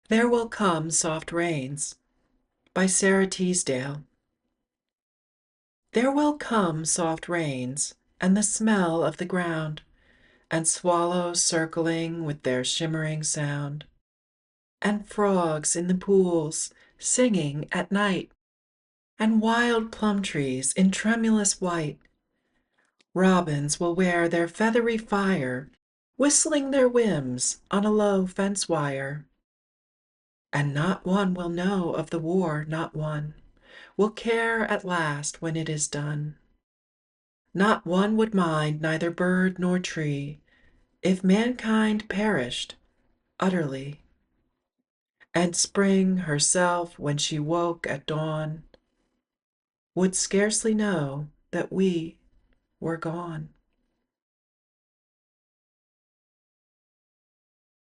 There Will Come Soft Rains by Sara Teasdale. There will come soft rains, and the smell of the ground, and swallows circling with their shimmering sound, and frogs in the pools singing at night, and wild plum-trees in tremulous white. Robins will wear their feathery fire, whistling their whims on a low fence wire. And not one will know of the war, not one will care at last when it is done. Not one would mind neither bird nor tree if mankind perished utterly. And Spring herself, when she woke at dawn, would scarcely know that we were gone.